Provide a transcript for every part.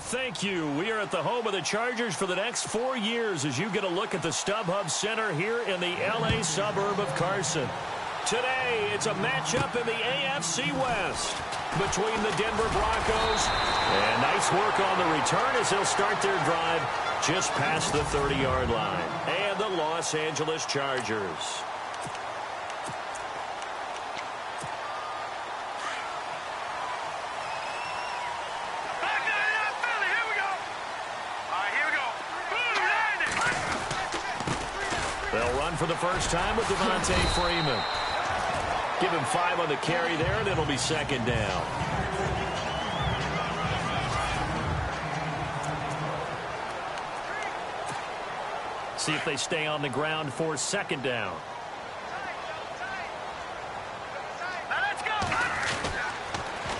Thank you. We are at the home of the Chargers for the next 4 years as you get a look at the StubHub Center here in the L.A. suburb of Carson. Today, it's a matchup in the AFC West between the Denver Broncos. And nice work on the return as they'll start their drive just past the 30-yard line. And the Los Angeles Chargers. They'll run for the first time with Devontae Freeman. Give him 5 on the carry there, and it'll be second down. See if they stay on the ground for second down.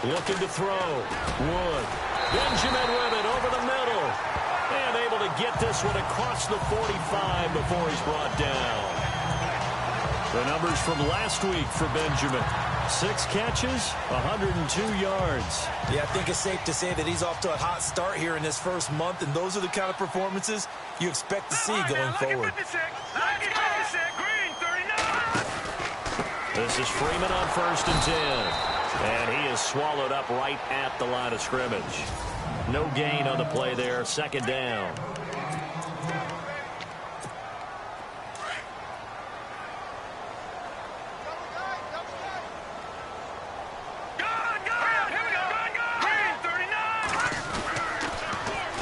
Looking to throw. Wood. Benjamin with it over the middle. And able to get this one across the 45 before he's brought down. The numbers from last week for Benjamin. 6 catches, 102 yards. Yeah, I think it's safe to say that he's off to a hot start here in this first month, and those are the kind of performances you expect to see going forward. This is Freeman on 1st and 10. And he is swallowed up right at the line of scrimmage. No gain on the play there. Second down.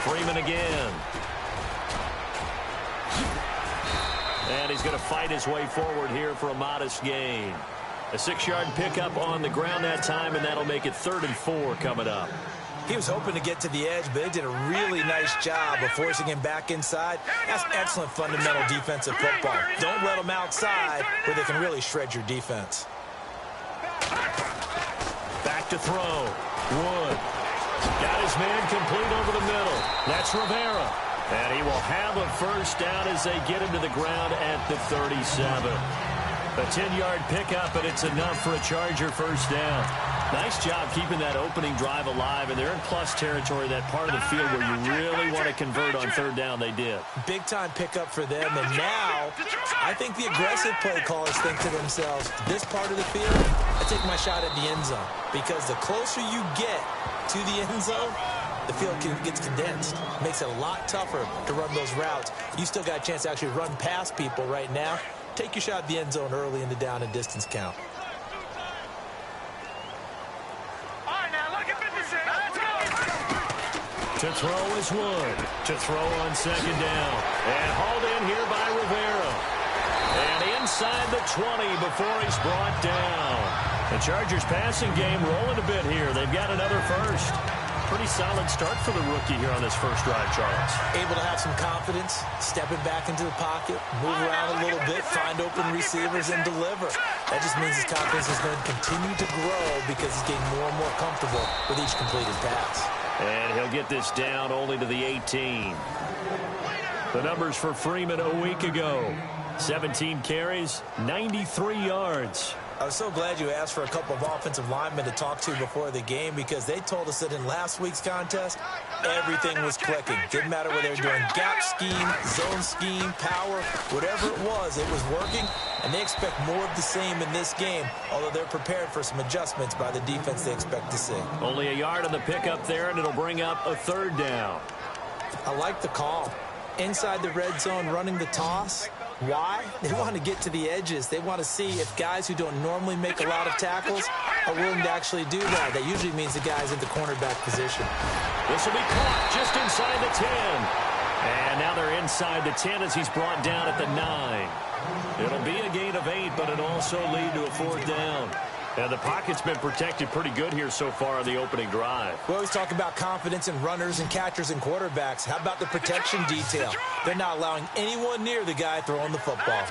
Freeman again. And he's going to fight his way forward here for a modest gain. A 6-yard pickup on the ground that time, and that'll make it 3rd and 4 coming up. He was hoping to get to the edge, but they did a really nice job of forcing him back inside. That's excellent fundamental defensive football. Don't let them outside where they can really shred your defense. Back to throw. Wood. Got his man complete over the middle. That's Rivera. And he will have a first down as they get him to the ground at the 37. A 10-yard pickup, and it's enough for a Charger first down. Nice job keeping that opening drive alive, and they're in plus territory, that part of the field where you really want to convert on 3rd down. They did. Big-time pickup for them, and now I think the aggressive play callers think to themselves, this part of the field, I take my shot at the end zone, because the closer you get to the end zone, the field gets condensed. Makes it a lot tougher to run those routes. You still got a chance to actually run past people right now. Take your shot at the end zone early in the down and distance count. To throw is Wood. To throw on 2nd down. And hauled in here by Rivera. And inside the 20 before he's brought down. The Chargers passing game rolling a bit here. They've got another first. Pretty solid start for the rookie here on this first drive, Charles. Able to have some confidence, stepping back into the pocket, move around a little bit, find open receivers, and deliver. That just means his confidence is going to continue to grow because he's getting more and more comfortable with each completed pass. And he'll get this down only to the 18. The numbers for Freeman a week ago. 17 carries, 93 yards. I was so glad you asked for a couple of offensive linemen to talk to before the game because they told us that in last week's contest, everything was clicking. Didn't matter whether they were doing gap scheme, zone scheme, power, whatever it was working, and they expect more of the same in this game, although they're prepared for some adjustments by the defense they expect to see. Only a yard on the pickup there, and it'll bring up a 3rd down. I like the call. Inside the red zone, running the toss. Why? They want to get to the edges. They want to see if guys who don't normally make a lot of tackles are willing to actually do that. That usually means the guy's in the cornerback position. This will be caught just inside the 10. And now they're inside the 10 as he's brought down at the 9. It'll be a gain of 8, but it'll also lead to a 4th down. And the pocket's been protected pretty good here so far on the opening drive. We always talk about confidence in runners and catchers and quarterbacks. How about the protection detail? They're not allowing anyone near the guy throwing the football.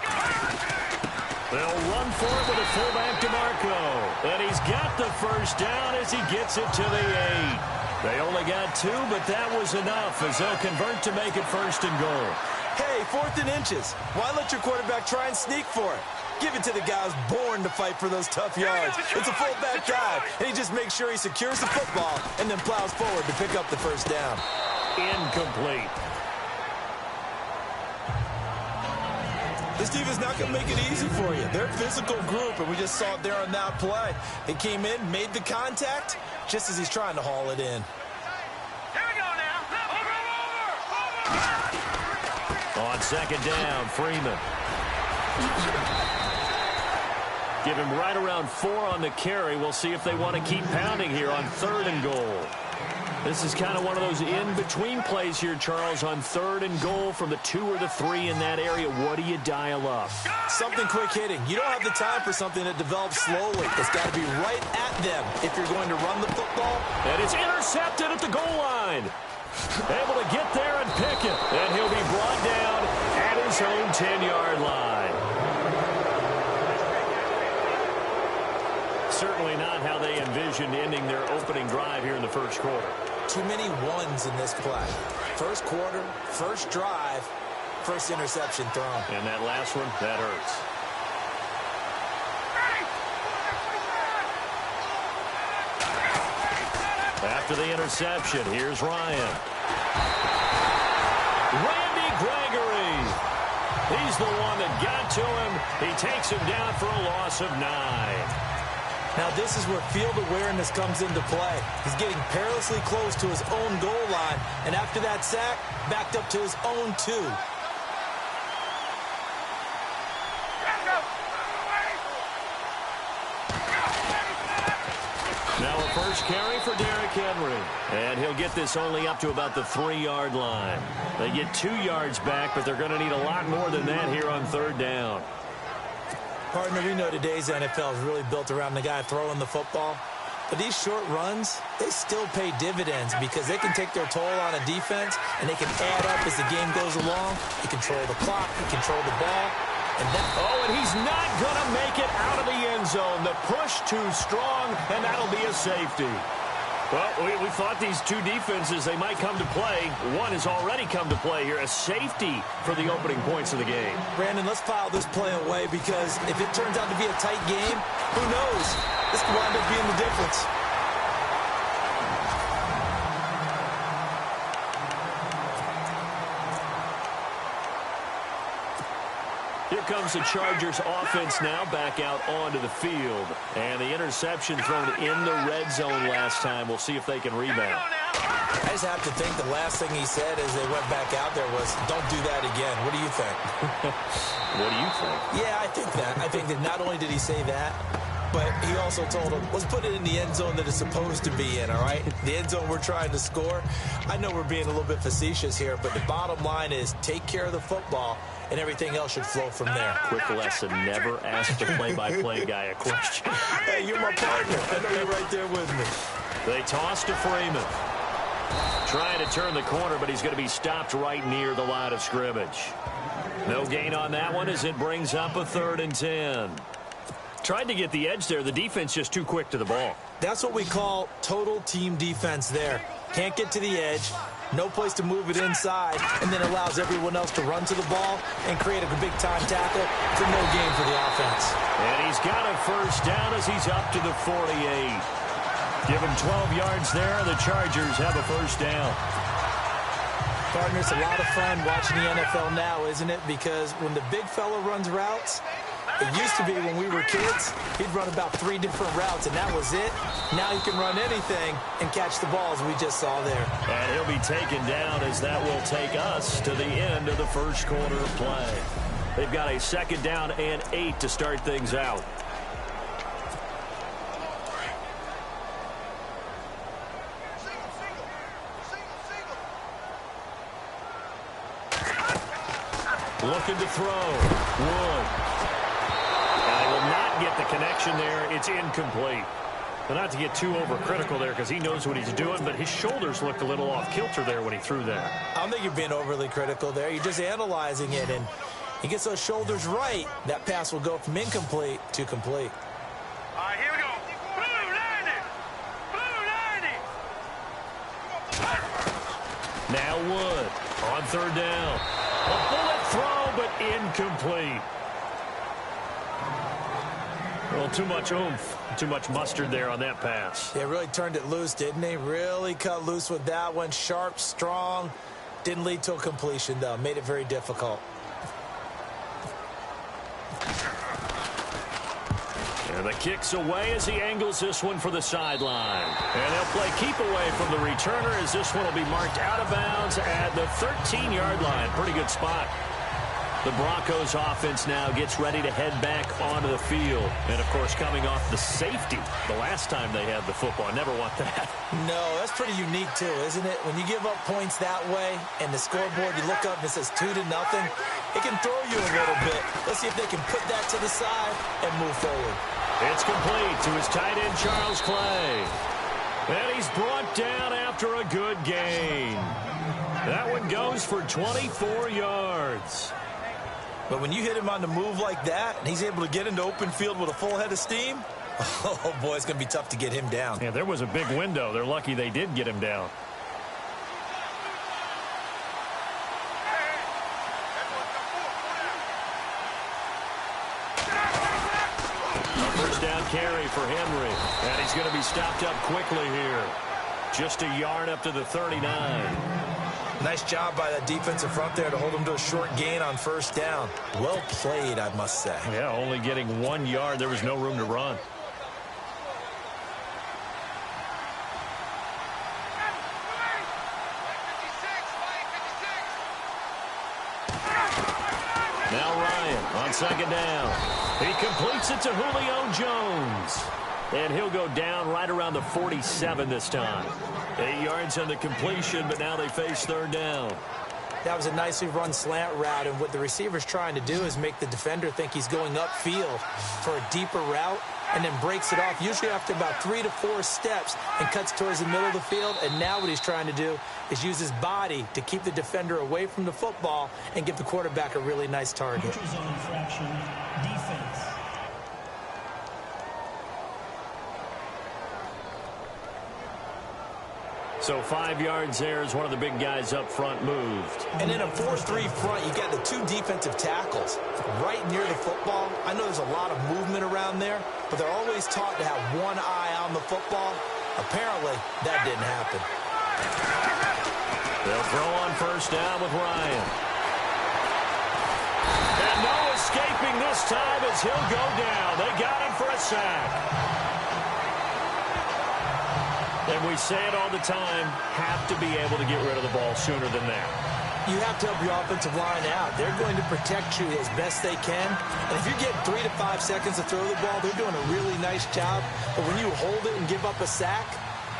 They'll run for it with a fullback DeMarco. And he's got the first down as he gets it to the 8. They only got 2, but that was enough as they'll convert to make it 1st and goal. Hey, 4th and inches. Why let your quarterback try and sneak for it? Give it to the guy who's born to fight for those tough yards. It's a fullback dive, and he just makes sure he secures the football and then plows forward to pick up the first down. incomplete. This team is not going to make it easy for you. They're a physical group, and we just saw it there on that play. They came in, made the contact, just as he's trying to haul it in. Here we go now. Over. On second down, Freeman. Give him right around 4 on the carry. We'll see if they want to keep pounding here on 3rd and goal. This is kind of one of those in-between plays here, Charles, on 3rd and goal from the 2 or the 3 in that area. What do you dial up? Something quick hitting. You don't have the time for something that develops slowly. It's got to be right at them if you're going to run the football. And it's intercepted at the goal line. Able to get there and pick it. And he'll be brought down at his own 10-yard line. Certainly not how they envisioned ending their opening drive here in the first quarter. Too many ones in this play. First quarter, first drive, first interception thrown. And that last one, that hurts. After the interception, here's Ryan. Randy Gregory. He's the one that got to him. He takes him down for a loss of 9. Now, this is where field awareness comes into play. He's getting perilously close to his own goal line, and after that sack, backed up to his own 2. Now a first carry for Derrick Henry. And he'll get this only up to about the 3-yard line. They get 2 yards back, but they're going to need a lot more than that here on 3rd down. Partner, we know today's NFL is really built around the guy throwing the football. But these short runs, they still pay dividends because they can take their toll on a defense, and they can add up as the game goes along. You control the clock, you control the ball. And he's not going to make it out of the end zone. The push too strong, and that'll be a safety. Well, we thought these two defenses, they might come to play. One has already come to play here, a safety for the opening points of the game. Brandon, let's file this play away because if it turns out to be a tight game, who knows? This could wind up being the difference. Here comes the Chargers offense now back out onto the field. And the interception thrown in the red zone last time. We'll see if they can rebound. I just have to think the last thing he said as they went back out there was, don't do that again. What do you think? What do you think? Yeah, I think that. I think that not only did he say that, but he also told him, let's put it in the end zone that it's supposed to be in, all right? The end zone we're trying to score. I know we're being a little bit facetious here, but the bottom line is take care of the football, and everything else should flow from there. Quick lesson, never ask the play-by-play guy a question. Hey, you're my partner. I know you're right there with me. They toss to Freeman. Trying to turn the corner, but he's going to be stopped right near the line of scrimmage. No gain on that one as it brings up a 3rd and 10. Tried to get the edge there. The defense just too quick to the ball. That's what we call total team defense there. Can't get to the edge, no place to move it inside, and then allows everyone else to run to the ball and create a big-time tackle for no gain for the offense. And he's got a first down as he's up to the 48. Give him 12 yards there. The Chargers have a first down. Partner, it's a lot of fun watching the NFL now, isn't it? Because when the big fella runs routes, it used to be when we were kids, he'd run about 3 different routes, and that was it. Now he can run anything and catch the balls we just saw there. And he'll be taken down as that will take us to the end of the first quarter of play. They've got a 2nd down and 8 to start things out. Looking to throw. Wood. And they will not get the connection there. It's incomplete. But not to get too overcritical there because he knows what he's doing, but his shoulders looked a little off kilter there when he threw that. I don't think you're being overly critical there. You're just analyzing it, and he gets those shoulders right. That pass will go from incomplete to complete. All right, here we go. Blue 90. Blue 90. Now Wood on 3rd down. A bullet throw, but incomplete. Well, too much oomph, too much mustard there on that pass. Yeah, really turned it loose, didn't he? Really cut loose with that one. Sharp, strong. Didn't lead to a completion, though. Made it very difficult. And the kick's away as he angles this one for the sideline. And they'll play keep away from the returner as this one will be marked out of bounds at the 13-yard line. Pretty good spot. The Broncos offense now gets ready to head back onto the field. And, of course, coming off the safety the last time they had the football. Never want that. No, that's pretty unique, too, isn't it? When you give up points that way and the scoreboard, you look up and it says 2-0, it can throw you a little bit. Let's see if they can put that to the side and move forward. It's complete to his tight end, Charles Clay. And he's brought down after a good gain. That one goes for 24 yards. But when you hit him on the move like that, and he's able to get into open field with a full head of steam, oh, boy, it's going to be tough to get him down. Yeah, there was a big window. They're lucky they did get him down. First down carry for Henry. And he's going to be stopped up quickly here. Just a yard up to the 39. Nice job by that defensive front there to hold him to a short gain on first down. Well played, I must say. Yeah, only getting 1 yard. There was no room to run. Now Ryan on second down. He completes it to Julio Jones. And he'll go down right around the 47 this time. 8 yards on the completion, but now they face third down. That was a nicely run slant route, and what the receiver's trying to do is make the defender think he's going upfield for a deeper route and then breaks it off, usually after about 3 to 4 steps, and cuts towards the middle of the field. And now what he's trying to do is use his body to keep the defender away from the football and give the quarterback a really nice target. Zone infraction, defense. So 5 yards there as one of the big guys up front moved. And in a 4-3 front, you got the 2 defensive tackles right near the football. I know there's a lot of movement around there, but they're always taught to have one eye on the football. Apparently, that didn't happen. They'll throw on first down with Ryan. And no escaping this time as he'll go down. They got him for a sack. And we say it all the time, have to be able to get rid of the ball sooner than that. You have to help your offensive line out. They're going to protect you as best they can. And if you're getting 3 to 5 seconds to throw the ball, they're doing a really nice job. But when you hold it and give up a sack,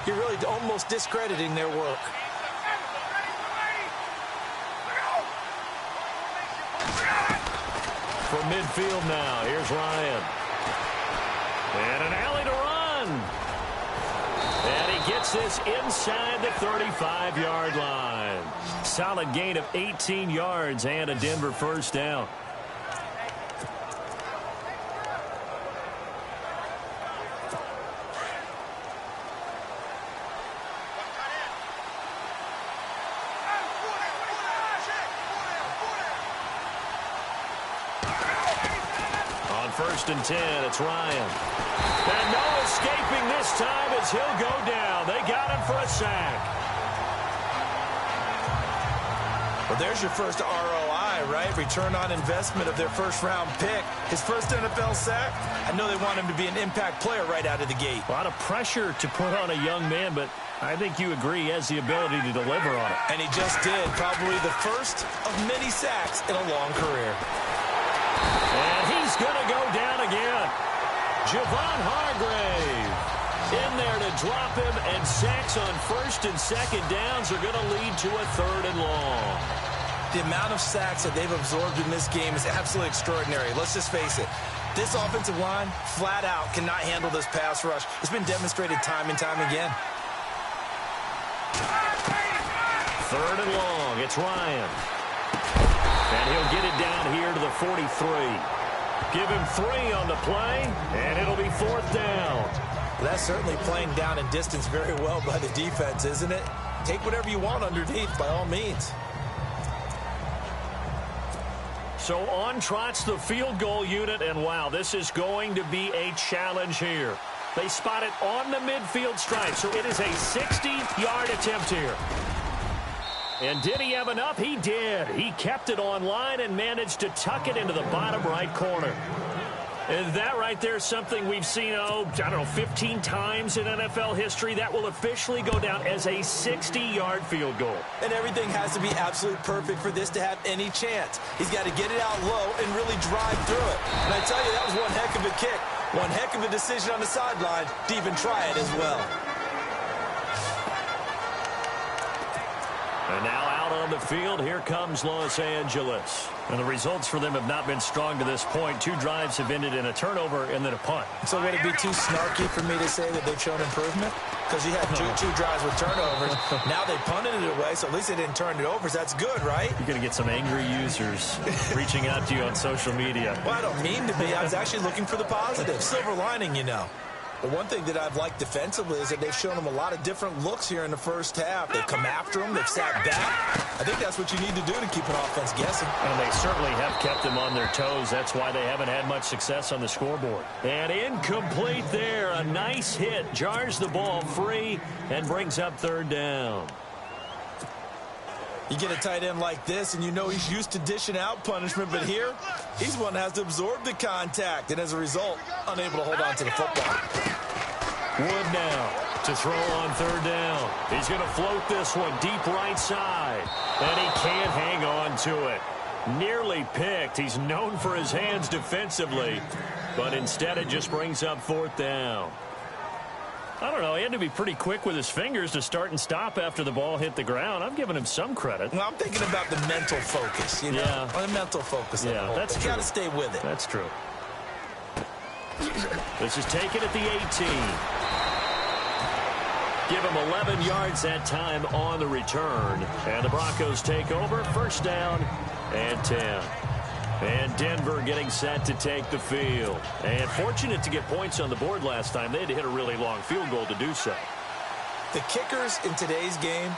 you're really almost discrediting their work. From midfield now, here's Ryan. And an alley to run. And he gets this inside the 35-yard line. Solid gain of 18 yards and a Denver first down. On 1st and 10, it's Ryan. And no escaping this time as he'll go down. They got him for a sack. Well, there's your first ROI, right? Return on investment of their first-round pick. His first NFL sack. I know they want him to be an impact player right out of the gate. A lot of pressure to put on a young man, but I think you agree he has the ability to deliver on it. And he just did. Probably the first of many sacks in a long career. And he's going to go down again. Javon Hargrave in there to drop him, and sacks on 1st and 2nd downs are going to lead to a 3rd and long. The amount of sacks that they've absorbed in this game is absolutely extraordinary. Let's just face it. This offensive line, flat out, cannot handle this pass rush. It's been demonstrated time and time again. 3rd and long. It's Ryan. And he'll get it down here to the 43. Give him 3 on the play, and it'll be 4th down. Well, that's certainly playing down and distance very well by the defense, isn't it? Take whatever you want underneath, by all means. So on trots the field goal unit, and wow, this is going to be a challenge here. They spot it on the midfield stripe, so it is a 60-yard attempt here. And did he have enough? He did. He kept it on line and managed to tuck it into the bottom right corner. And that right there is something we've seen, 15 times in NFL history. That will officially go down as a 60-yard field goal. And everything has to be absolutely perfect for this to have any chance. He's got to get it out low and really drive through it. And I tell you, that was one heck of a kick. One heck of a decision on the sideline to even try it as well. And now out on the field, here comes Los Angeles. And the results for them have not been strong to this point. 2 drives have ended in a turnover and then a punt. So would it be too snarky for me to say that they've shown improvement? Because you had two drives with turnovers. Now they punted it away, so at least they didn't turn it over. So that's good, right? You're going to get some angry users reaching out to you on social media. Well, I don't mean to be. I was actually looking for the positive. Silver lining, you know. The one thing that I've liked defensively is that they've shown them a lot of different looks here in the first half. They've come after them. They've sat back. I think that's what you need to do to keep an offense guessing. And they certainly have kept them on their toes. That's why they haven't had much success on the scoreboard. And incomplete there. A nice hit. Jars the ball free and brings up 3rd down. You get a tight end like this, and you know he's used to dishing out punishment, but here, he's one that has to absorb the contact, and as a result, unable to hold on to the football. Wood now to throw on 3rd down. He's going to float this one deep right side, and he can't hang on to it. Nearly picked. He's known for his hands defensively, but instead it just brings up 4th down. I don't know. He had to be pretty quick with his fingers to start and stop after the ball hit the ground. I'm giving him some credit. Well, I'm thinking about the mental focus, you know? Yeah. The mental focus. Yeah, that's true. You got to stay with it. That's true. This is taken at the 18. Give him 11 yards that time on the return. And the Broncos take over. 1st down and 10. And Denver getting set to take the field. And fortunate to get points on the board last time. They had to hit a really long field goal to do so. The kickers in today's game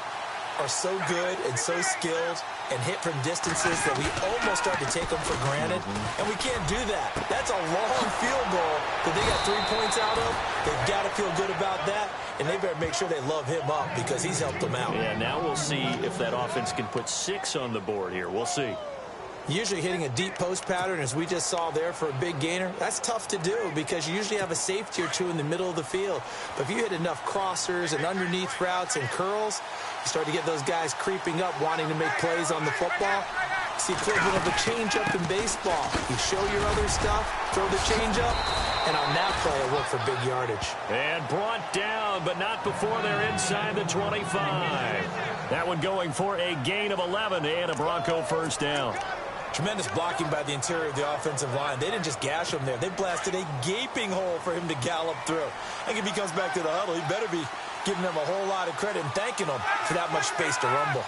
are so good and so skilled and hit from distances that we almost start to take them for granted. And we can't do that. That's a long field goal that they got 3 points out of. They've got to feel good about that. And they better make sure they love him up because he's helped them out. Yeah, now we'll see if that offense can put 6 on the board here. We'll see. Usually hitting a deep post pattern, as we just saw there for a big gainer, that's tough to do because you usually have a safety or 2 in the middle of the field. But if you hit enough crossers and underneath routes and curls, you start to get those guys creeping up, wanting to make plays on the football. It's the equivalent of a changeup in baseball. You show your other stuff, throw the changeup, and on that play, it worked for big yardage. And brought down, but not before they're inside the 25. That one going for a gain of 11 and a Bronco 1st down. Tremendous blocking by the interior of the offensive line. They didn't just gash him there. They blasted a gaping hole for him to gallop through. I think if he comes back to the huddle, he better be giving them a whole lot of credit and thanking them for that much space to rumble.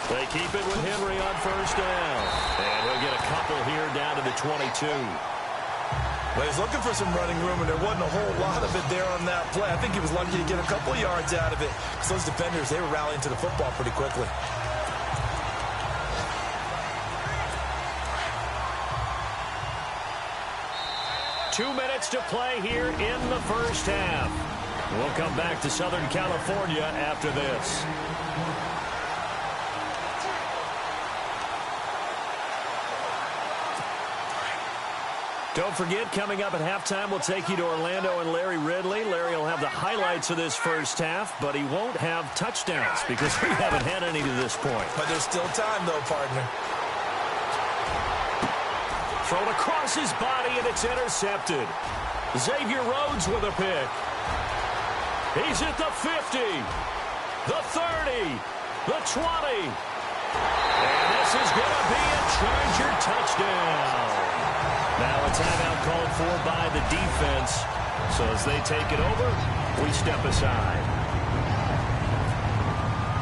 They keep it with Henry on 1st down. And he'll get a couple here down to the 22. Well, he's looking for some running room, and there wasn't a whole lot of it there on that play. I think he was lucky to get a couple yards out of it. So those defenders, they were rallying to the football pretty quickly. Two minutes to play here in the 1st half. We'll come back to Southern California after this. Don't forget, coming up at halftime, we'll take you to Orlando and Larry Ridley. Larry will have the highlights of this 1st half, but he won't have touchdowns because we haven't had any to this point. But there's still time, though, partner. Thrown across his body, and it's intercepted. Xavier Rhodes with a pick. He's at the 50, the 30, the 20. And this is going to be a Charger touchdown. Now a timeout called for by the defense. So as they take it over, we step aside.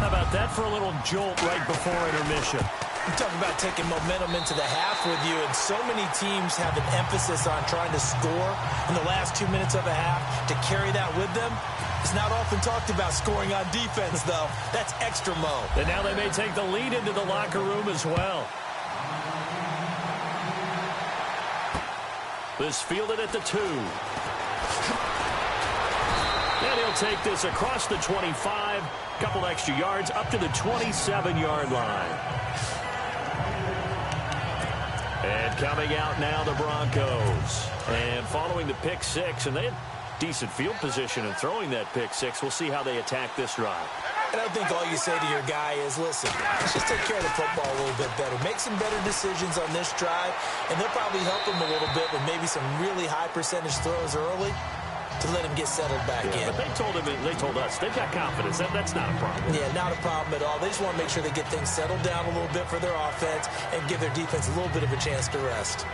How about that for a little jolt right before intermission? I'm talking about taking momentum into the half with you, and so many teams have an emphasis on trying to score in the last 2 minutes of a half. To carry that with them, It's not often talked about scoring on defense, though. That's extra mode. And now they may take the lead into the locker room as well. This fielded at the 2. And he'll take this across the 25. Couple extra yards up to the 27-yard line. And coming out now, the Broncos. And following the pick 6, and they had decent field position in throwing that pick 6. We'll see how they attack this drive. And I think all you say to your guy is, listen, let's just take care of the football a little bit better. Make some better decisions on this drive, and they'll probably help him a little bit with maybe some really high percentage throws early to let him get settled back in. But they told us, they've got confidence. That's not a problem. Yeah, not a problem at all. They just want to make sure they get things settled down a little bit for their offense and give their defense a little bit of a chance to rest.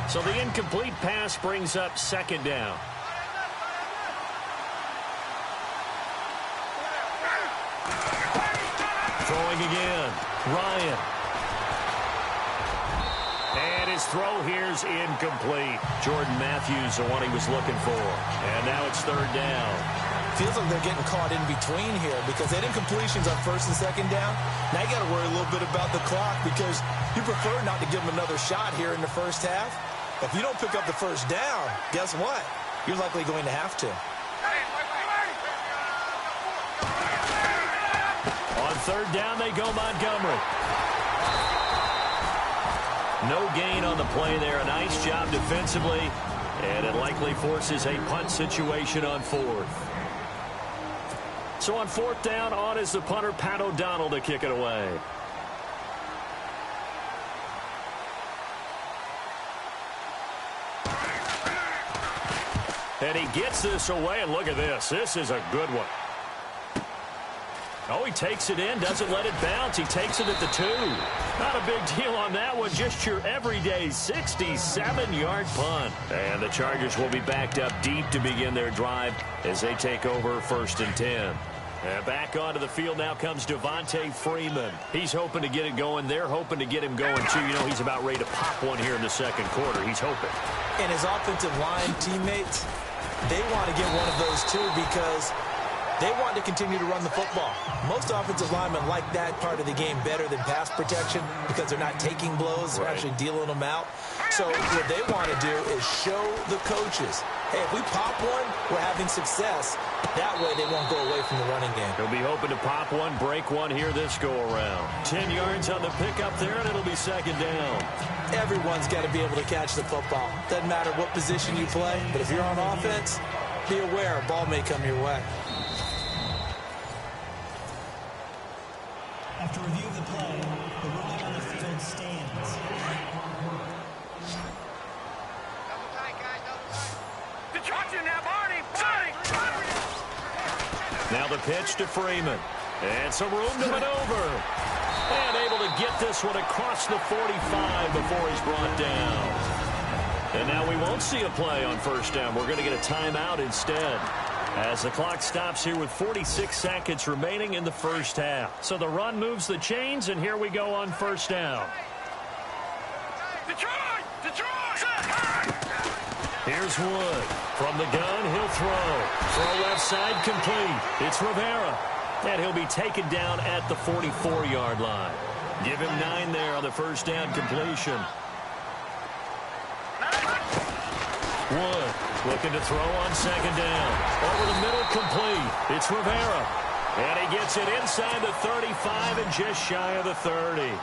So the incomplete pass brings up 2nd down. Throwing again, Ryan. And his throw here's incomplete. Jordan Matthews, the one he was looking for. And now it's 3rd down. Feels like they're getting caught in between here because they had incompletions on 1st and 2nd down. Now you got to worry a little bit about the clock because you prefer not to give them another shot here in the first half. If you don't pick up the 1st down, guess what? You're likely going to have to. On 3rd down, they go Montgomery. No gain on the play there. A nice job defensively. And it likely forces a punt situation on 4th. So on 4th down, on is the punter, Pat O'Donnell, to kick it away. And he gets this away, and look at this. This is a good one. Oh, he takes it in, doesn't let it bounce. He takes it at the 2. Not a big deal on that one. Just your everyday 67-yard punt. And the Chargers will be backed up deep to begin their drive as they take over 1st and 10. And back onto the field now comes Devontae Freeman. He's hoping to get it going. They're hoping to get him going, too. You know, he's about ready to pop one here in the 2nd quarter. He's hoping. And his offensive line teammates, they want to get one of those, too, because they want to continue to run the football. Most offensive linemen like that part of the game better than pass protection because they're not taking blows. They're actually dealing them out. So what they want to do is show the coaches, hey, if we pop one, we're having success. That way they won't go away from the running game. He'll be hoping to pop one, break one here this go-around. 10 yards on the pickup there, and it'll be 2nd down. Everyone's got to be able to catch the football. Doesn't matter what position you play, but if you're on offense, be aware a ball may come your way. After review of the play, the ruling on the field stands. Now the pitch to Freeman. And some room to maneuver. And able to get this one across the 45 before he's brought down. And now we won't see a play on 1st down. We're going to get a timeout instead, as the clock stops here with 46 seconds remaining in the 1st half. So the run moves the chains, and here we go on 1st down. Here's Wood. From the gun, he'll throw. Throw left side, complete. It's Rivera. And he'll be taken down at the 44-yard line. Give him 9 there on the 1st down completion. Wood looking to throw on 2nd down. Over the middle, complete. It's Rivera. And he gets it inside the 35 and just shy of the 30.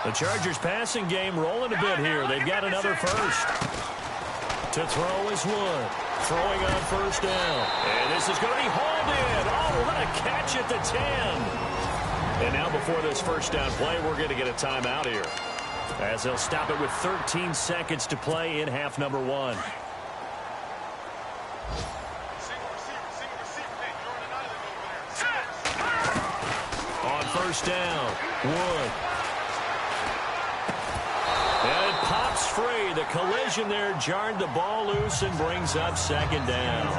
The Chargers passing game rolling a bit here. They've got another 1st. To throw is Wood. Throwing on 1st down. And this is going to be hauled in. Oh, what a catch at the 10. And now before this 1st down play, we're going to get a timeout here, as they'll stop it with 13 seconds to play in half number 1. On 1st down, Wood. And it pops free. The collision there jarred the ball loose and brings up 2nd down.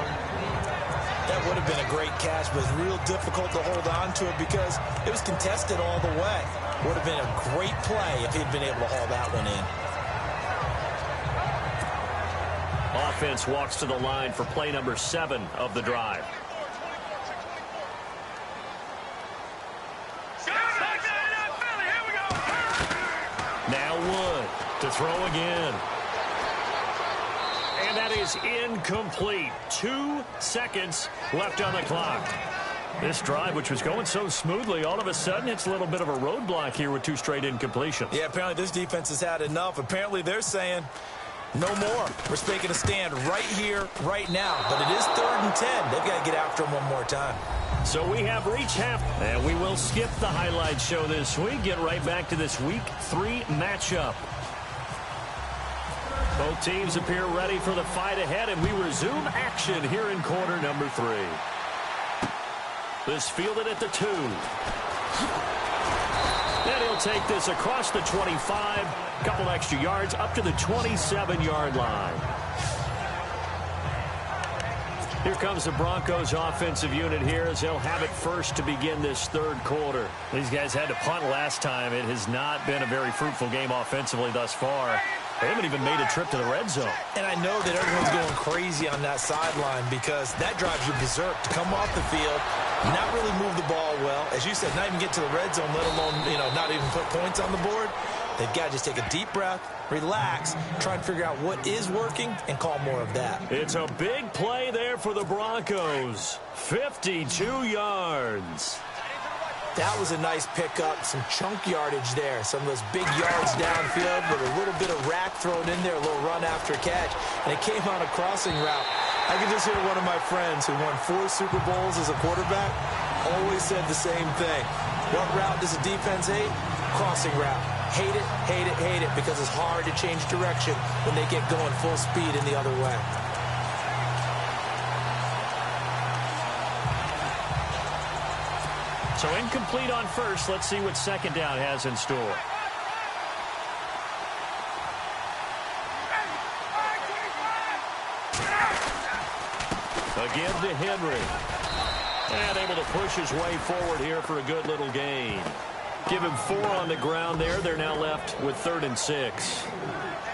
That would have been a great catch, but it was real difficult to hold on to it because it was contested all the way. Would have been a great play if he'd been able to haul that one in. Offense walks to the line for play number 7 of the drive. Now Wood to throw again. And that is incomplete. 2 seconds left on the clock. This drive, which was going so smoothly, all of a sudden it's a little bit of a roadblock here with 2 straight incompletions. Yeah, apparently this defense has had enough. Apparently they're saying no more. We're making a stand right here, right now. But it is 3rd and 10. They've got to get after them one more time. So we have reached half, and we will skip the highlight show this week. Get right back to this Week 3 matchup. Both teams appear ready for the fight ahead, and we resume action here in quarter number 3. This fielded at the 2. And he'll take this across the 25. Couple extra yards up to the 27-yard line. Here comes the Broncos offensive unit here as they'll have it first to begin this 3rd quarter. These guys had to punt last time. It has not been a very fruitful game offensively thus far. They haven't even made a trip to the red zone. And I know that everyone's going crazy on that sideline because that drives you berserk to come off the field, not really move the ball well. As you said, not even get to the red zone, let alone, not even put points on the board. They've got to just take a deep breath, relax, try and figure out what is working, and call more of that. It's a big play there for the Broncos. 52 yards. That was a nice pickup, some chunk yardage there. Some of those big yards downfield with a little bit of rack thrown in there, a little run after catch. And it came on a crossing route. I can just hear one of my friends who won 4 Super Bowls as a quarterback always said the same thing. What route does a defense hate? Crossing route. Hate it, hate it, hate it, because it's hard to change direction when they get going full speed in the other way. So incomplete on first. Let's see what 2nd down has in store. Again to Henry. And able to push his way forward here for a good little gain. Give him 4 on the ground there. They're now left with 3rd and 6.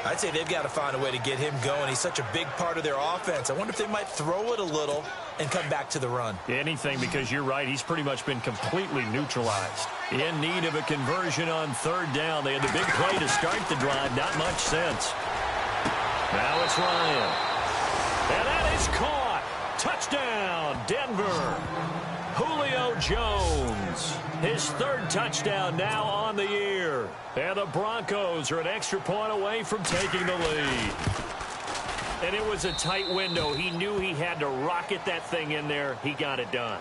I'd say they've got to find a way to get him going. He's such a big part of their offense. I wonder if they might throw it a little and come back to the run. Anything, because you're right. He's pretty much been completely neutralized. In need of a conversion on 3rd down. They had the big play to start the drive. Not much sense. Now it's Ryan. And that is caught. Touchdown, Denver. Julio Jones. His 3rd touchdown now on the year. And the Broncos are an extra point away from taking the lead. And it was a tight window. He knew he had to rocket that thing in there. He got it done.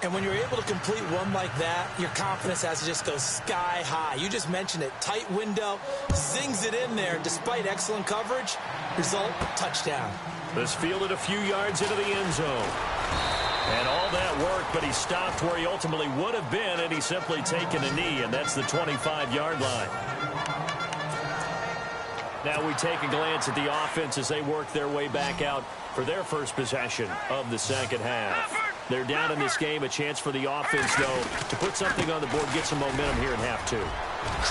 And when you're able to complete one like that, your confidence has to just go sky high. You just mentioned it. Tight window, zings it in there despite excellent coverage. Result, touchdown. This fielded a few yards into the end zone. And all that work, but he stopped where he ultimately would have been, and he's simply taken a knee, and that's the 25-yard line. Now we take a glance at the offense as they work their way back out for their first possession of the 2nd half. They're down in this game. A chance for the offense, though, to put something on the board, get some momentum here in half 2.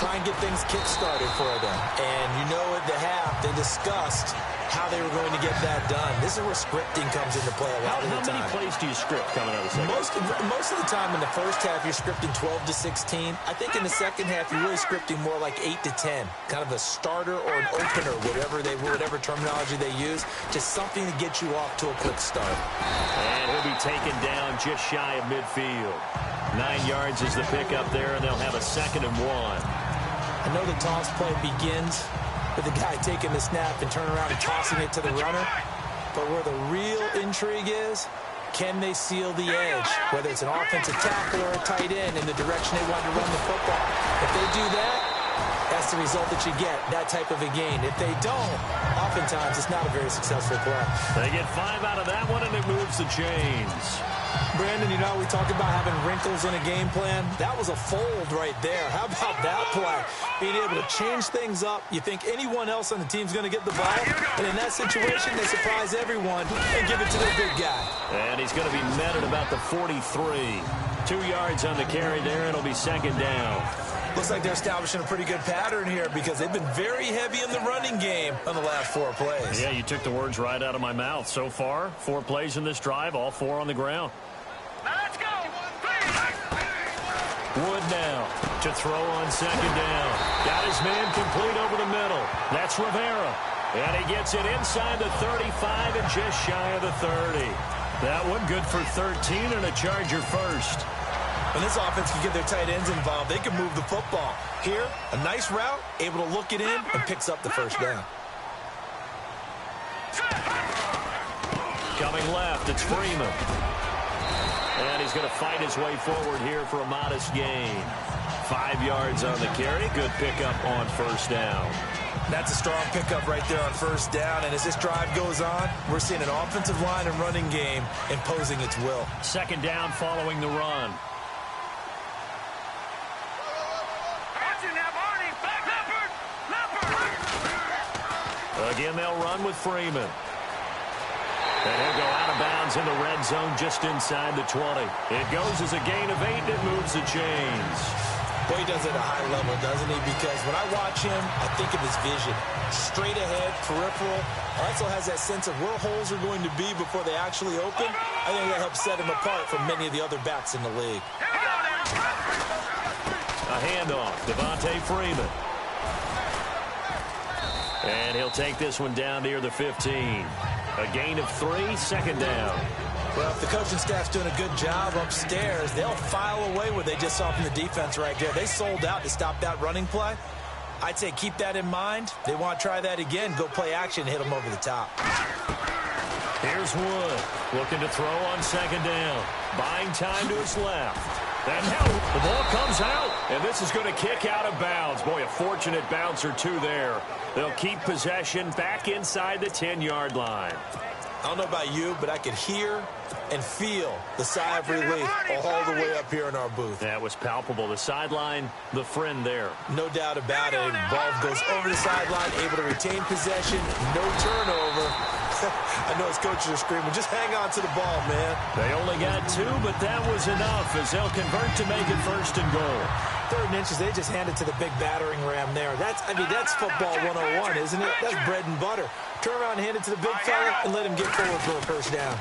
Try and get things kick-started for them. And at the half, they discussed how they were going to get that done. This is where scripting comes into play a lot of the time. How many plays do you script coming out of the second? Most of the time in the first half, you're scripting 12 to 16. I think in the second half, you're really scripting more like 8 to 10. Kind of a starter or an opener, whatever terminology they use. Just something to get you off to a quick start. And he'll be taken down just shy of midfield. 9 yards is the pickup there, and they'll have a 2nd and 1. I know the toss play begins with the guy taking the snap and turning around and tossing it to the runner. But where the real intrigue is, can they seal the edge? Whether it's an offensive tackle or a tight end in the direction they want to run the football. If they do that, that's the result that you get, that type of a gain. If they don't, oftentimes it's not a very successful play. They get 5 out of that one, and it moves the chains. Brandon, we talk about having wrinkles in a game plan. That was a fold right there. How about that play? Being able to change things up. You think anyone else on the team's going to get the ball, and in that situation, they surprise everyone and give it to their big guy. And he's going to be met at about the 43. 2 yards on the carry there. It'll be 2nd down. Looks like they're establishing a pretty good pattern here because they've been very heavy in the running game on the last 4 plays. Yeah, you took the words right out of my mouth. So far, 4 plays in this drive, all 4 on the ground. Now let's go. Wood now to throw on second down. Got his man complete over the middle. That's Rivera. And he gets it inside the 35 and just shy of the 30. That one good for 13 and a Charger first. When this offense can get their tight ends involved, they can move the football. Here, a nice route, able to look it in, and picks up the first down. Coming left, it's Freeman. And he's going to fight his way forward here for a modest gain. 5 yards on the carry. Good pickup on first down. That's a strong pickup right there on first down. And as this drive goes on, we're seeing an offensive line and running game imposing its will. Second down following the run. Again, they'll run with Freeman. And he'll go out of bounds in the red zone just inside the 20. It goes as a gain of 8 and moves the chains. Boy, he does it at a high level, doesn't he? Because when I watch him, I think of his vision. Straight ahead, peripheral. Also has that sense of where holes are going to be before they actually open. I think that helps set him apart from many of the other backs in the league. A handoff, Devontae Freeman. And he'll take this one down near the 15. A gain of 3, second down. Well, if the coaching staff's doing a good job upstairs, they'll file away what they just saw from the defense right there. They sold out to stop that running play. I'd say keep that in mind. They want to try that again. Go play action, hit them over the top. Here's Wood looking to throw on second down. Buying time to his left. And now the ball comes out, and this is going to kick out of bounds. Boy, a fortunate bounce or two there. They'll keep possession back inside the 10-yard line. I don't know about you, but I could hear and feel the sigh of relief all the way up here in our booth. That was palpable. The sideline, the friend there. No doubt about it. Ball goes over the sideline, able to retain possession, no turnover. I know his coaches are screaming, just hang on to the ball, man. They only got 2, but that was enough as they'll convert to make it first and goal. 3rd and inches, they just hand it to the big battering ram there. That's football 101, isn't it? That's bread and butter. Turn around and hand it to the big fella and let him get forward for a first down.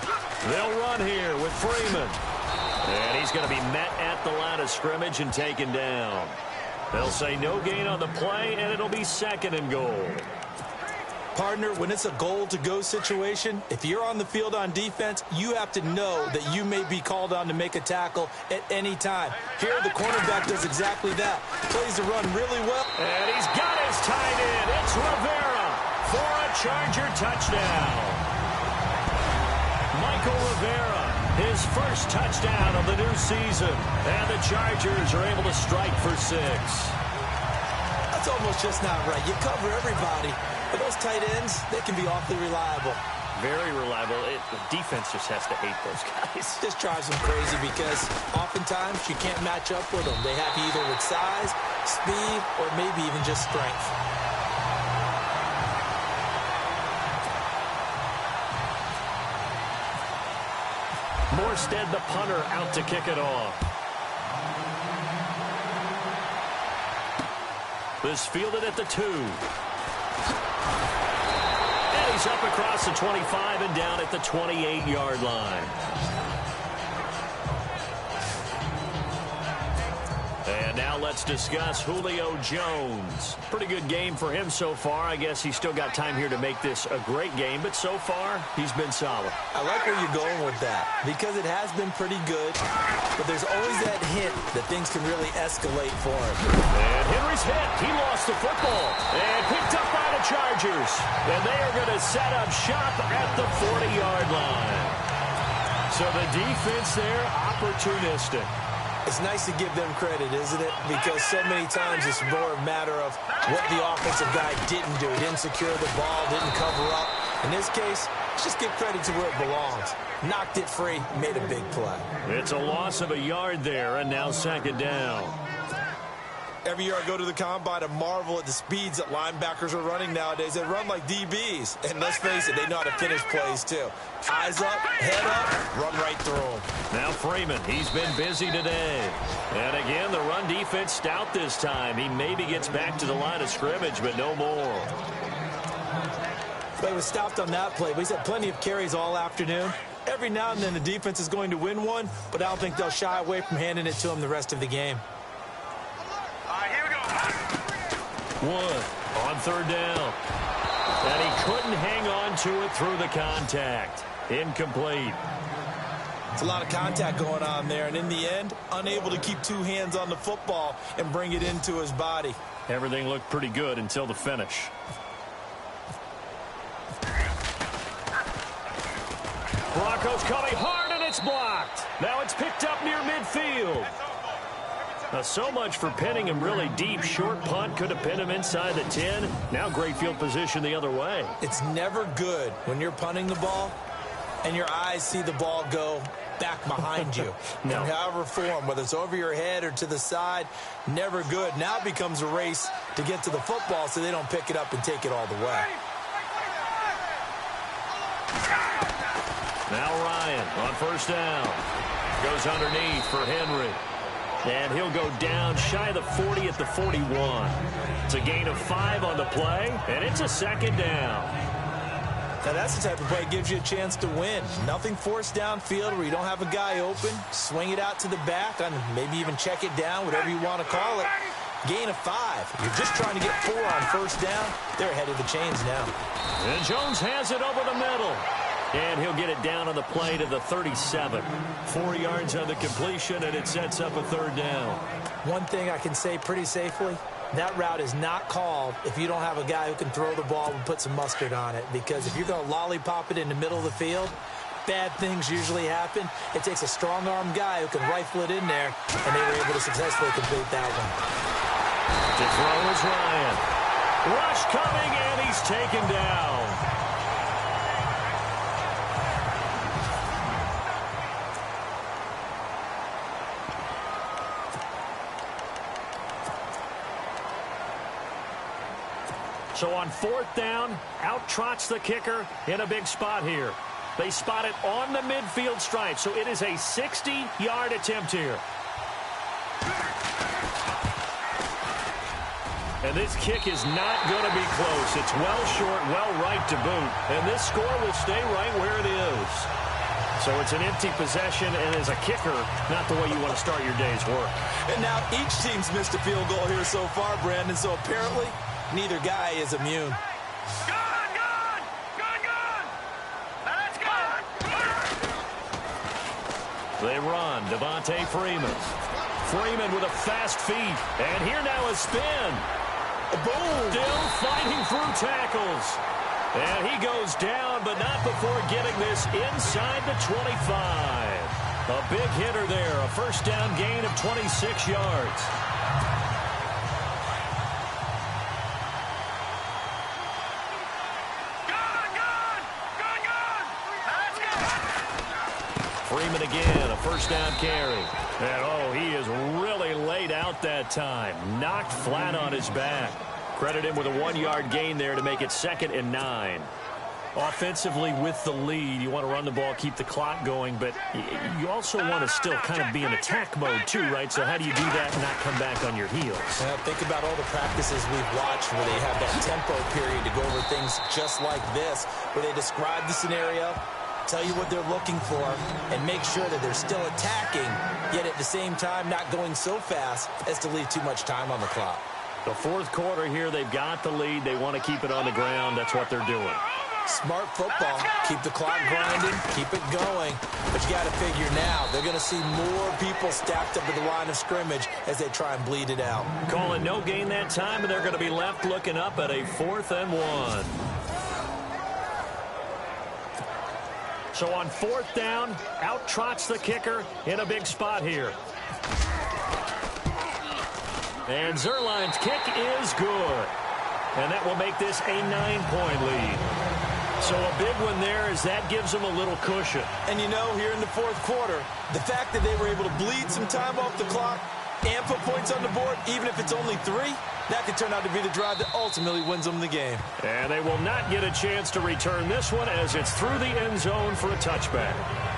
They'll run here with Freeman. And he's going to be met at the line of scrimmage and taken down. They'll say no gain on the play, and it'll be second and goal. Partner, when it's a goal-to-go situation, if you're on the field on defense, you have to know that you may be called on to make a tackle at any time. Here, the cornerback does exactly that. Plays the run really well. And he's got his tight end. It's Rivera for a Charger touchdown. Michael Rivera, his first touchdown of the new season. And the Chargers are able to strike for 6. That's almost just not right. You cover everybody. But those tight ends, they can be awfully reliable. Very reliable. The defense just has to hate those guys. This drives them crazy because oftentimes you can't match up with them. They have you either with size, speed, or maybe even just strength. Morstead, the punter, out to kick it off. This fielded at the 2. And he's up across the 25 and down at the 28-yard line. And now let's discuss Julio Jones. Pretty good game for him so far. I guess he's still got time here to make this a great game, but so far, he's been solid. I like where you're going with that because it has been pretty good, but there's always that hint that things can really escalate for him. And Henry's hit. He lost the football and picked up by the Chargers. And they are going to set up shop at the 40-yard line. So the defense there, opportunistic. It's nice to give them credit, isn't it? Because so many times it's more a matter of what the offensive guy didn't do. He didn't secure the ball, didn't cover up. In this case, let's just give credit to where it belongs. Knocked it free, made a big play. It's a loss of a yard there, and now second down. Every year I go to the combine and marvel at the speeds that linebackers are running nowadays. They run like DBs. And let's face it, they know how to finish plays too. Eyes up, head up, run right through them. Now Freeman, he's been busy today. And again, the run defense stout this time. He maybe gets back to the line of scrimmage, but no more. But he was stopped on that play, but he's had plenty of carries all afternoon. Every now and then the defense is going to win one, but I don't think they'll shy away from handing it to him the rest of the game. Here we go. Wood on third down. And he couldn't hang on to it through the contact. Incomplete. It's a lot of contact going on there, and in the end, unable to keep two hands on the football and bring it into his body. Everything looked pretty good until the finish. Broncos coming hard, and it's blocked. Now it's picked up near midfield. Now, so much for pinning him really deep. Short punt could have pinned him inside the 10. Now great field position the other way. It's never good when you're punting the ball and your eyes see the ball go back behind you. No. In however form, whether it's over your head or to the side, never good. Now it becomes a race to get to the football so they don't pick it up and take it all the way. Now Ryan on first down. Goes underneath for Henry. And he'll go down shy of the 40 at the 41. It's a gain of 5 on the play, and it's a second down. Now that's the type of play that gives you a chance to win. Nothing forced downfield where you don't have a guy open. Swing it out to the back, and maybe even check it down, whatever you want to call it. Gain of 5. You're just trying to get 4 on first down. They're ahead of the chains now. And Jones has it over the middle. And he'll get it down on the play to the 37. 4 yards on the completion, and it sets up a third down. One thing I can say pretty safely, that route is not called if you don't have a guy who can throw the ball and put some mustard on it. Because if you're going to lollipop it in the middle of the field, bad things usually happen. It takes a strong-arm guy who can rifle it in there, and they were able to successfully complete that one. To throw is Ryan. Rush coming, and he's taken down. So on fourth down, out trots the kicker in a big spot here. They spot it on the midfield stripe, so it is a 60-yard attempt here. And this kick is not going to be close. It's well short, well right to boot. And this score will stay right where it is. So it's an empty possession, and as a kicker, not the way you want to start your day's work. And now each team's missed a field goal here so far, Brandon, so apparently neither guy is immune. Gone! Let's go! They run. Devontae Freeman. Freeman with a fast feet. And here now a spin. Boom! Still fighting through tackles. And he goes down, but not before getting this inside the 25. A big hitter there. A first down gain of 26 yards. Freeman again, a first down carry. And, oh, he is really laid out that time. Knocked flat on his back. Credit him with a 1-yard gain there to make it 2nd and 9. Offensively with the lead, you want to run the ball, keep the clock going, but you also want to still kind of be in attack mode too, right? So how do you do that and not come back on your heels? Think about all the practices we've watched where they have that tempo period to go over things just like this, where they describe the scenario, tell you what they're looking for, and make sure that they're still attacking, yet at the same time not going so fast as to leave too much time on the clock. The fourth quarter here, they've got the lead. They want to keep it on the ground. That's what they're doing. Smart football. Keep the clock grinding. Keep it going. But you got to figure now, they're going to see more people stacked up at the line of scrimmage as they try and bleed it out. Calling no gain that time, and they're going to be left looking up at a 4th and 1. So on 4th down, out trots the kicker in a big spot here. And Zerline's kick is good. And that will make this a 9-point lead. So a big one there as that gives them a little cushion. And you know, here in the fourth quarter, the fact that they were able to bleed some time off the clock, and put points on the board, even if it's only 3, that could turn out to be the drive that ultimately wins them the game. And they will not get a chance to return this one as it's through the end zone for a touchback.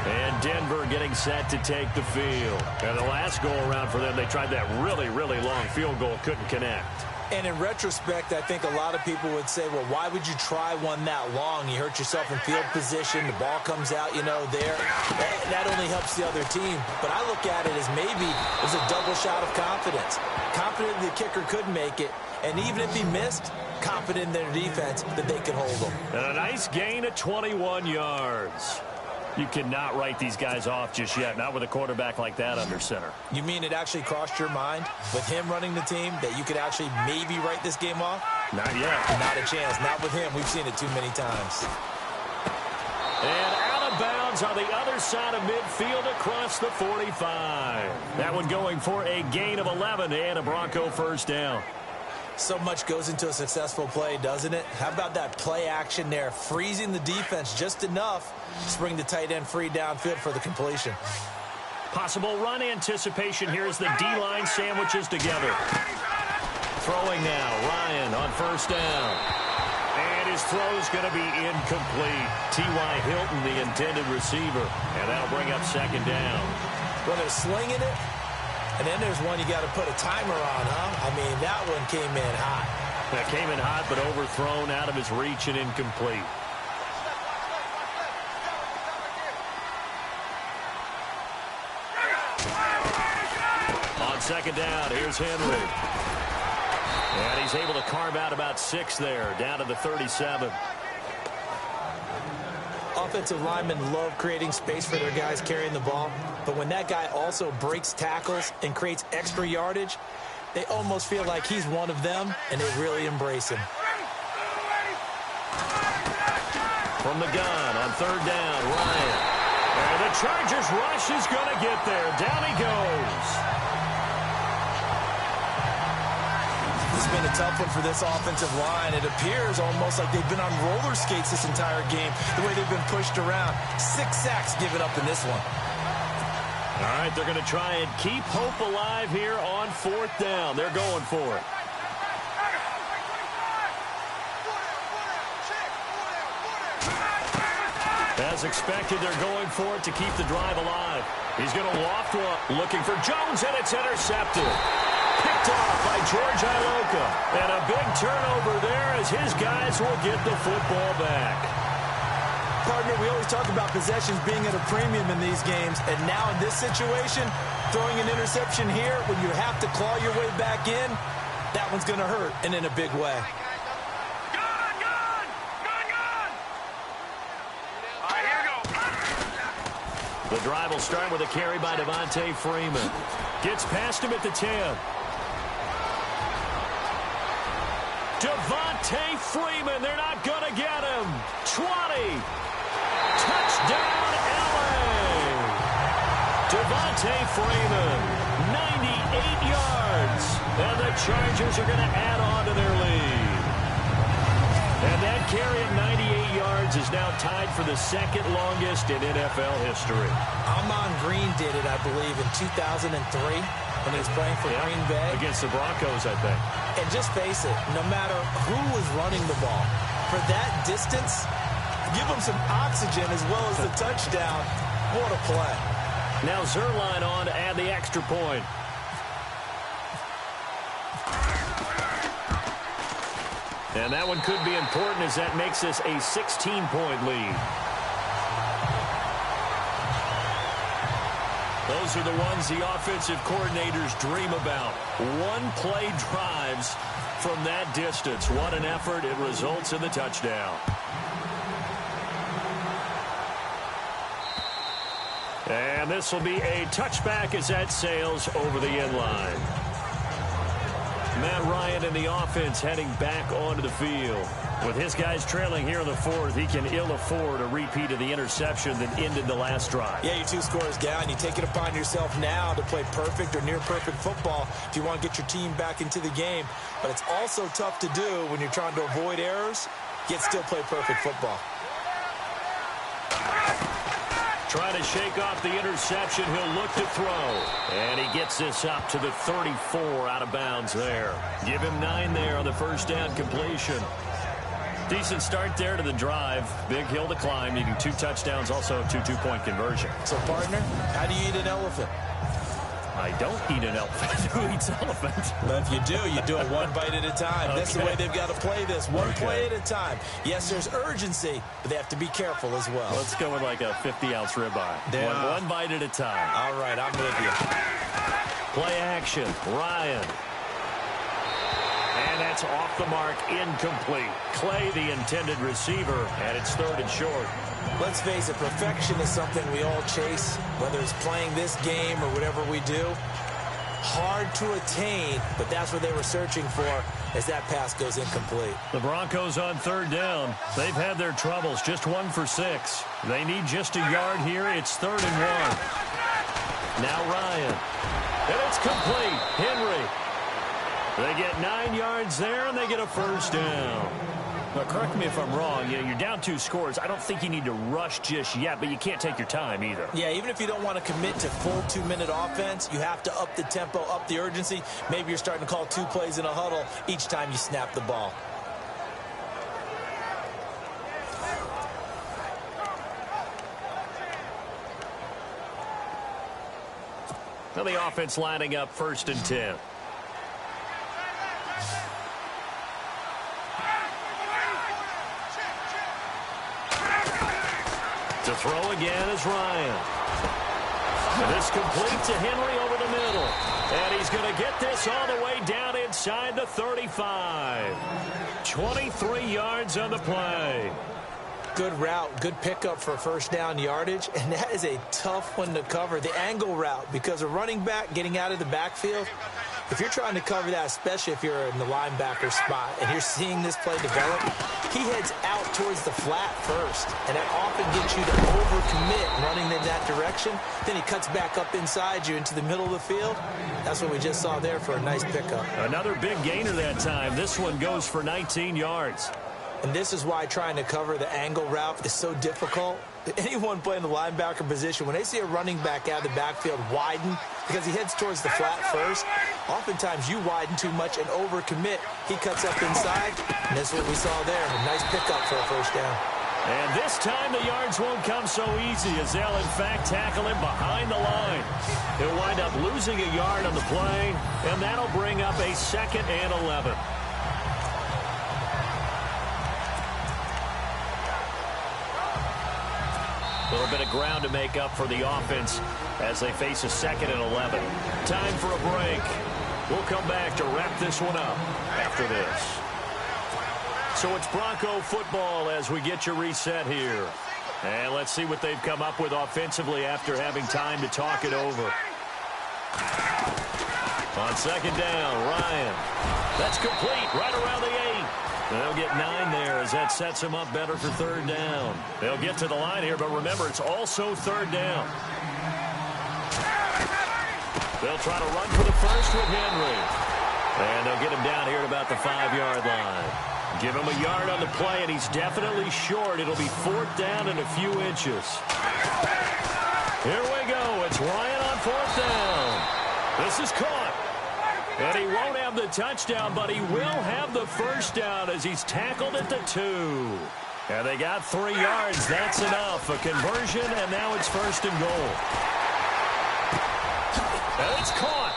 And Denver getting set to take the field. And the last go-around for them, they tried that really, really long field goal, couldn't connect. And in retrospect, I think a lot of people would say, well, why would you try one that long? You hurt yourself in field position. The ball comes out, there. That only helps the other team. But I look at it as maybe it was a double shot of confidence. Confident the kicker could make it. And even if he missed, confident in their defense that they could hold him. And a nice gain of 21 yards. You cannot write these guys off just yet, not with a quarterback like that under center. You mean it actually crossed your mind with him running the team that you could actually maybe write this game off? Not yet. Not a chance. Not with him. We've seen it too many times. And out of bounds on the other side of midfield across the 45. That one going for a gain of 11 and a Bronco first down. So much goes into a successful play, doesn't it? How about that play action there? Freezing the defense just enough to bring the tight end free downfield for the completion. Possible run anticipation here as the D-line sandwiches together. Throwing now, Ryan on first down. And his throw's going to be incomplete. T.Y. Hilton, the intended receiver. And that'll bring up second down. Well, they're slinging it. And then there's one you got to put a timer on, huh? I mean, that one came in hot. That came in hot, but overthrown out of his reach and incomplete. On second down, here's Henry. And he's able to carve out about 6 there, down to the 37. Offensive linemen love creating space for their guys carrying the ball, but when that guy also breaks tackles and creates extra yardage, they almost feel like he's one of them, and they really embrace him. From the gun on third down, Ryan. And the Chargers rush is going to get there. Down he goes. It's been a tough one for this offensive line. It appears almost like they've been on roller skates this entire game, the way they've been pushed around. 6 sacks given up in this one. All right, they're going to try and keep hope alive here on fourth down. They're going for it. As expected, they're going for it to keep the drive alive. He's going to loft one, looking for Jones, and it's intercepted. Picked off by George Iloka. And a big turnover there as his guys will get the football back. Partner, we always talk about possessions being at a premium in these games, and now in this situation, throwing an interception here when you have to claw your way back in, that one's going to hurt, and in a big way. The drive will start with a carry by Devontae Freeman. Gets past him at the 10. Devontae Freeman, they're not going to get him. 20. Touchdown, LA. Devontae Freeman, 98 yards. And the Chargers are going to add on to their lead. And that carry of 98 yards is now tied for the second longest in NFL history. Amon Green did it, I believe, in 2003 when he was playing for Green Bay. Against the Broncos, I think. And just face it, no matter who was running the ball, for that distance, give them some oxygen as well as the touchdown. What a play. Now Zerline on to add the extra point. And that one could be important as that makes this a 16-point lead. Those are the ones the offensive coordinators dream about. One-play drives from that distance. What an effort. It results in the touchdown. And this will be a touchback as that sails over the end line. Matt Ryan and the offense heading back onto the field. With his guys trailing here in the fourth, he can ill afford a repeat of the interception that ended the last drive. Yeah, you're 2 scores down. You take it upon yourself now to play perfect or near-perfect football if you want to get your team back into the game. But it's also tough to do when you're trying to avoid errors, yet still play perfect football. Trying to shake off the interception. He'll look to throw. And he gets this up to the 34 out of bounds there. Give him 9 there on the first down completion. Decent start there to the drive. Big hill to climb, needing 2 touchdowns, also a 2 two-point conversion. So, partner, how do you eat an elephant? I don't eat an elephant. Who eats elephant? Well, if you do it one bite at a time. That's the way they've got to play this. One play at a time. Yes, there's urgency, but they have to be careful as well. Let's go with like a 50-ounce ribeye. One bite at a time. All right, I'm with you. Play action. Ryan. And that's off the mark, incomplete. Clay, the intended receiver, and it's 3rd and short. Let's face it, perfection is something we all chase, whether it's playing this game or whatever we do. Hard to attain, but that's what they were searching for as that pass goes incomplete. The Broncos on 3rd down. They've had their troubles, just 1 for 6. They need just a yard here. It's 3rd and 1. Now Ryan. And it's complete. Henry. They get 9 yards there, and they get a first down. Now, correct me if I'm wrong. You're down 2 scores. I don't think you need to rush just yet, but you can't take your time either. Yeah, even if you don't want to commit to full 2-minute offense, you have to up the tempo, up the urgency. Maybe you're starting to call 2 plays in a huddle each time you snap the ball. Now the offense lining up 1st and 10. To throw again is Ryan. And this complete to Henry over the middle. And he's going to get this all the way down inside the 35. 23 yards on the play. Good route, good pickup for first down yardage, and that is a tough one to cover. The angle route, because a running back getting out of the backfield, if you're trying to cover that, especially if you're in the linebacker spot and you're seeing this play develop, he heads out towards the flat first, and that often gets you to overcommit running in that direction. Then he cuts back up inside you into the middle of the field. That's what we just saw there for a nice pickup. Another big gainer that time. This one goes for 19 yards. And this is why trying to cover the angle route is so difficult. Anyone playing the linebacker position, when they see a running back out of the backfield widen because he heads towards the flat first, oftentimes you widen too much and overcommit. He cuts up inside, and that's what we saw there. A nice pickup for a first down. And this time the yards won't come so easy as they'll, in fact, tackle him behind the line. He'll wind up losing a yard on the play, and that'll bring up a 2nd and 11. A little bit of ground to make up for the offense as they face a 2nd and 11. Time for a break. We'll come back to wrap this one up after this. So it's Bronco football as we get you reset here. And let's see what they've come up with offensively after having time to talk it over. On 2nd down, Ryan. That's complete right around the 8. They'll get 9 there as that sets them up better for 3rd down. They'll get to the line here, but remember, it's also 3rd down. They'll try to run for the first with Henry. And they'll get him down here at about the 5-yard line. Give him a yard on the play, and he's definitely short. It'll be 4th down and a few inches. Here we go. It's Ryan on 4th down. This is caught. And he won't have the touchdown, but he will have the first down as he's tackled at the 2. And they got 3 yards. That's enough. A conversion, and now it's 1st and goal. And it's caught.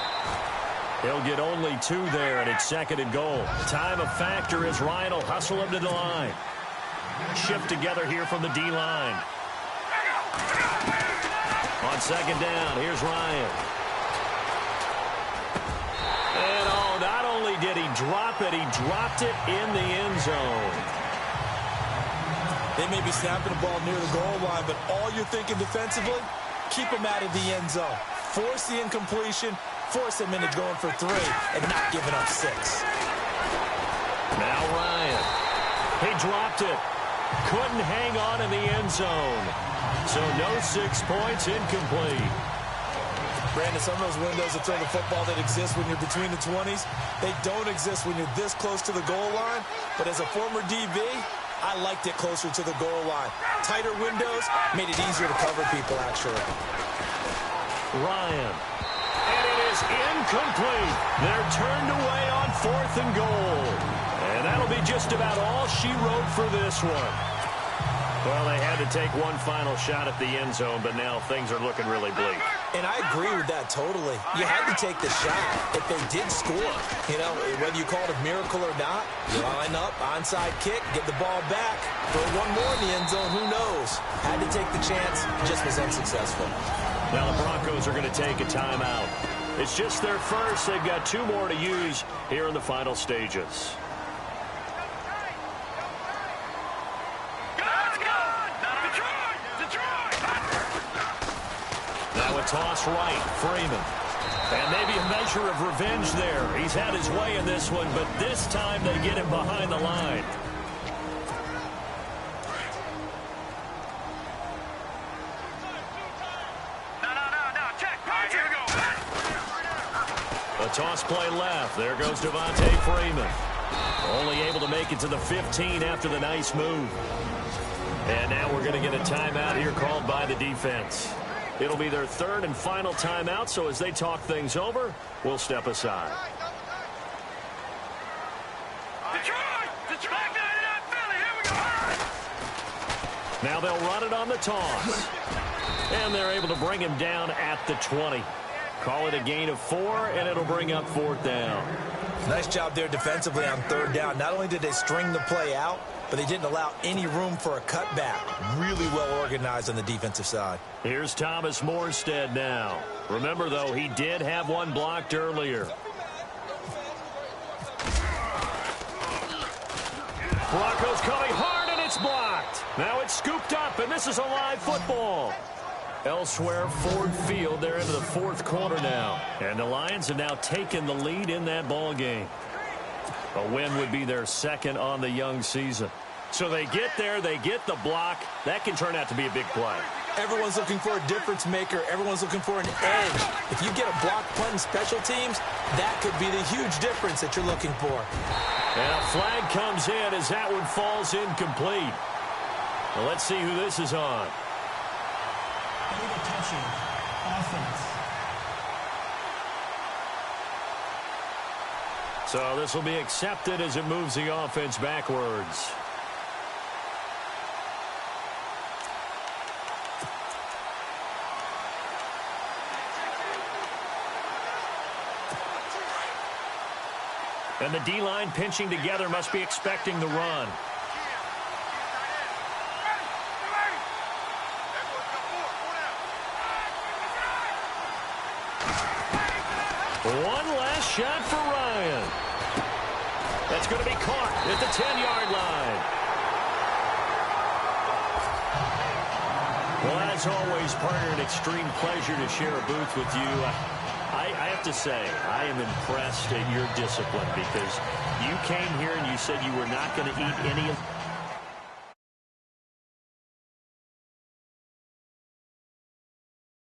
He'll get only 2 there, and it's 2nd and goal. Time a factor as Ryan will hustle him to the line. Shift together here from the D-line. On 2nd down, here's Ryan. And not only did he drop it, he dropped it in the end zone. They may be snapping the ball near the goal line, but all you're thinking defensively, keep them out of the end zone. Force the incompletion, force them into going for 3, and not giving up 6. Now Ryan. He dropped it. Couldn't hang on in the end zone. So no 6 points, incomplete. Brandon, some of those windows to throw the football that exist when you're between the 20s, they don't exist when you're this close to the goal line. But as a former DB, I I liked it closer to the goal line. Tighter windows made it easier to cover people, actually. Ryan. And it is incomplete. They're turned away on 4th and goal. And that'll be just about all she wrote for this one. Well, they had to take one final shot at the end zone, but now things are looking really bleak. And I agree with that totally. You had to take the shot if they did score. You know, whether you call it a miracle or not, you line up, onside kick, get the ball back, throw one more in the end zone, who knows? Had to take the chance, just was unsuccessful. Now the Broncos are going to take a timeout. It's just their first. They've got 2 more to use here in the final stages. Now a toss right, Freeman. And maybe a measure of revenge there. He's had his way in this one, but this time they get him behind the line. A toss play left. There goes Devontae Freeman. Only able to make it to the 15 after the nice move. And now we're going to get a timeout here called by the defense. It'll be their 3rd and final timeout, so as they talk things over, we'll step aside. Now they'll run it on the toss. And they're able to bring him down at the 20. Call it a gain of 4, and it'll bring up 4th down. Nice job there defensively on 3rd down. Not only did they string the play out, but they didn't allow any room for a cutback. Really well organized on the defensive side. Here's Thomas Morstead now. Remember, though, he did have one blocked earlier. Broncos coming hard, and it's blocked. Now it's scooped up, and this is a live football. Elsewhere, Ford Field, they're into the 4th quarter now. And the Lions have now taken the lead in that ball game. A win would be their 2nd on the young season. So they get there, they get the block. That can turn out to be a big play. Everyone's looking for a difference maker. Everyone's looking for an edge. If you get a block punt in special teams, that could be the huge difference that you're looking for. And a flag comes in as that one falls incomplete. Well, let's see who this is on. Illegal touching. Offense. So this will be accepted as it moves the offense backwards. And the D-line pinching together must be expecting the run. One last shot for Ryan. That's going to be caught at the 10-yard line. Well, as always, partner, an extreme pleasure to share a booth with you. I have to say, I am impressed at your discipline because you came here and you said you were not going to eat any of